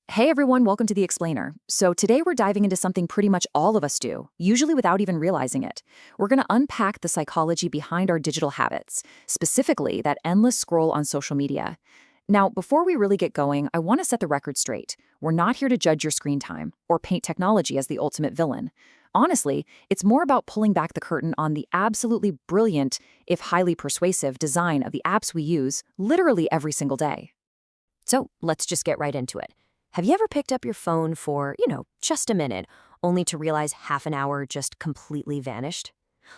Hey everyone, welcome to The Explainer. So today we're diving into something pretty much all of us do, usually without even realizing it. We're going to unpack the psychology behind our digital habits, specifically that endless scroll on social media. Now, before we really get going, I want to set the record straight. We're not here to judge your screen time or paint technology as the ultimate villain. Honestly, it's more about pulling back the curtain on the absolutely brilliant, if highly persuasive, design of the apps we use literally every single day. So let's just get right into it. Have you ever picked up your phone for, just a minute, only to realize half an hour just completely vanished?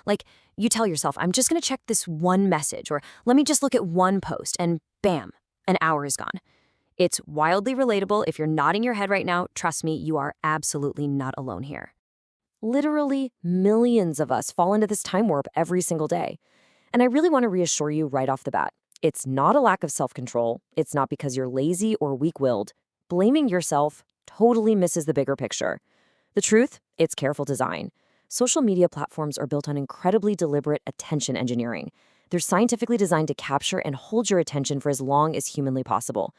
Like, you tell yourself, I'm just going to check this one message, or let me just look at one post, and bam, an hour is gone. It's wildly relatable. If you're nodding your head right now, trust me, you are absolutely not alone here. Literally millions of us fall into this time warp every single day. And I really want to reassure you right off the bat. It's not a lack of self-control. It's not because you're lazy or weak-willed. Blaming yourself totally misses the bigger picture. The truth, it's careful design. Social media platforms are built on incredibly deliberate attention engineering. They're scientifically designed to capture and hold your attention for as long as humanly possible.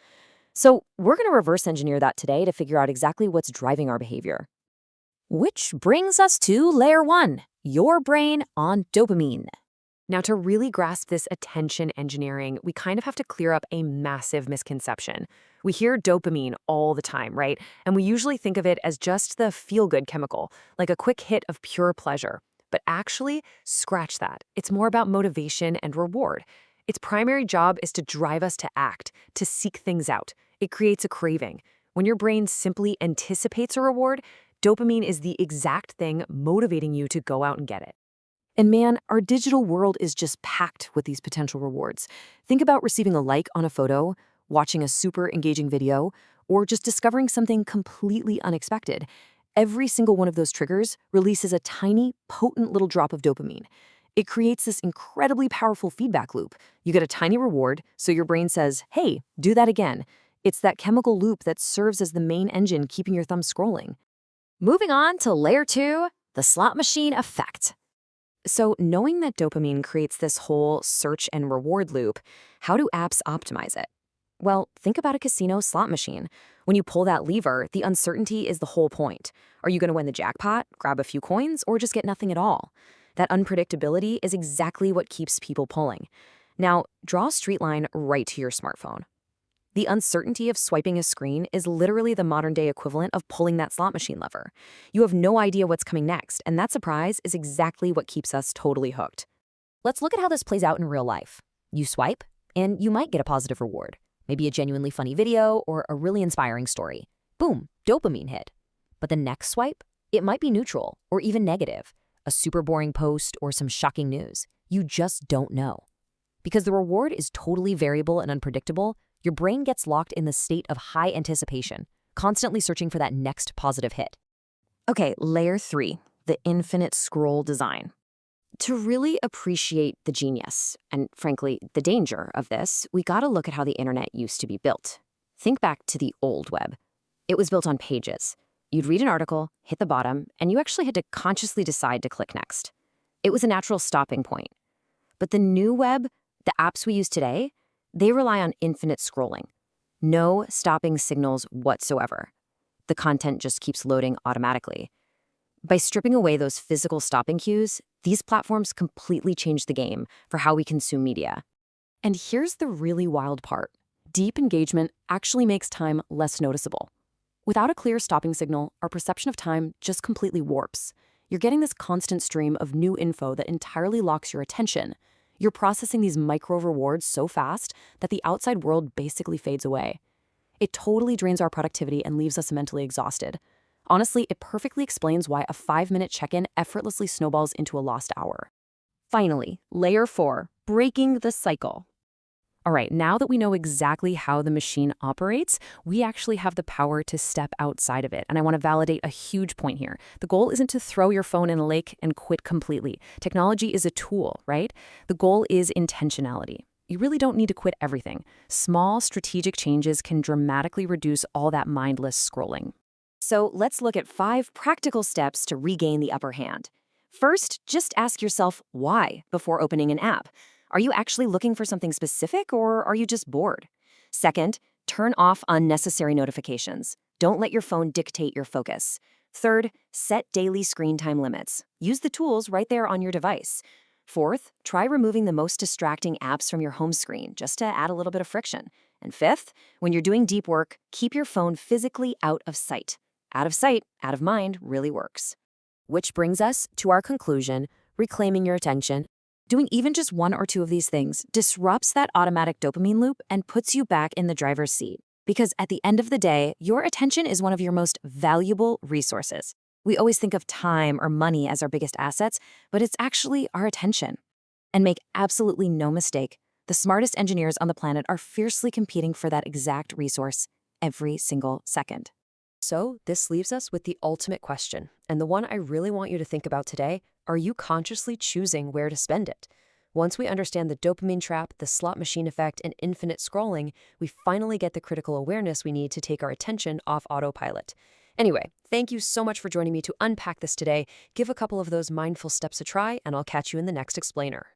So we're going to reverse engineer that today to figure out exactly what's driving our behavior. Which brings us to layer one, your brain on dopamine. Now, to really grasp this attention engineering, we kind of have to clear up a massive misconception. We hear dopamine all the time, right? And we usually think of it as just the feel-good chemical, like a quick hit of pure pleasure. But actually, scratch that. It's more about motivation and reward. Its primary job is to drive us to act, to seek things out. It creates a craving. When your brain simply anticipates a reward, dopamine is the exact thing motivating you to go out and get it. And man, our digital world is just packed with these potential rewards. Think about receiving a like on a photo, watching a super engaging video, or just discovering something completely unexpected. Every single one of those triggers releases a tiny, potent little drop of dopamine. It creates this incredibly powerful feedback loop. You get a tiny reward, so your brain says, hey, do that again. It's that chemical loop that serves as the main engine keeping your thumb scrolling. Moving on to layer two, the slot machine effect. So knowing that dopamine creates this whole search and reward loop, how do apps optimize it? Well, think about a casino slot machine. When you pull that lever, the uncertainty is the whole point. Are you going to win the jackpot, grab a few coins, or just get nothing at all? That unpredictability is exactly what keeps people pulling. Now, draw a straight line right to your smartphone. The uncertainty of swiping a screen is literally the modern-day equivalent of pulling that slot machine lever. You have no idea what's coming next, and that surprise is exactly what keeps us totally hooked. Let's look at how this plays out in real life. You swipe, and you might get a positive reward. Maybe a genuinely funny video or a really inspiring story. Boom, dopamine hit. But the next swipe, it might be neutral or even negative. A super boring post or some shocking news. You just don't know. Because the reward is totally variable and unpredictable, your brain gets locked in the state of high anticipation, constantly searching for that next positive hit. Okay, layer three, the infinite scroll design. To really appreciate the genius, and frankly, the danger of this, we gotta look at how the internet used to be built. Think back to the old web. It was built on pages. You'd read an article, hit the bottom, and you actually had to consciously decide to click next. It was a natural stopping point. But the new web, the apps we use today, they rely on infinite scrolling. No stopping signals whatsoever. The content just keeps loading automatically. By stripping away those physical stopping cues, these platforms completely change the game for how we consume media. And here's the really wild part. Deep engagement actually makes time less noticeable. Without a clear stopping signal, our perception of time just completely warps. You're getting this constant stream of new info that entirely locks your attention. You're processing these micro rewards so fast that the outside world basically fades away. It totally drains our productivity and leaves us mentally exhausted. Honestly, it perfectly explains why a 5-minute check-in effortlessly snowballs into a lost hour. Finally, layer four, breaking the cycle. All right, now that we know exactly how the machine operates, we actually have the power to step outside of it. And I want to validate a huge point here. The goal isn't to throw your phone in a lake and quit completely. Technology is a tool, right? The goal is intentionality. You really don't need to quit everything. Small, strategic changes can dramatically reduce all that mindless scrolling. So let's look at 5 practical steps to regain the upper hand. First, just ask yourself why before opening an app. Are you actually looking for something specific, or are you just bored? Second, Turn off unnecessary notifications. Don't let your phone dictate your focus. Third, set daily screen time limits. Use the tools right there on your device. Fourth, try removing the most distracting apps from your home screen just to add a little bit of friction. And fifth, when you're doing deep work, keep your phone physically out of sight. Out of sight, out of mind really works. Which brings us to our conclusion, reclaiming your attention. Doing even just one or two of these things disrupts that automatic dopamine loop and puts you back in the driver's seat. Because at the end of the day, your attention is one of your most valuable resources. We always think of time or money as our biggest assets, but it's actually our attention. And make absolutely no mistake, the smartest engineers on the planet are fiercely competing for that exact resource every single second. So this leaves us with the ultimate question, and the one I really want you to think about today: are you consciously choosing where to spend it? Once we understand the dopamine trap, the slot machine effect, and infinite scrolling, we finally get the critical awareness we need to take our attention off autopilot. Anyway, thank you so much for joining me to unpack this today. Give a couple of those mindful steps a try, and I'll catch you in the next explainer.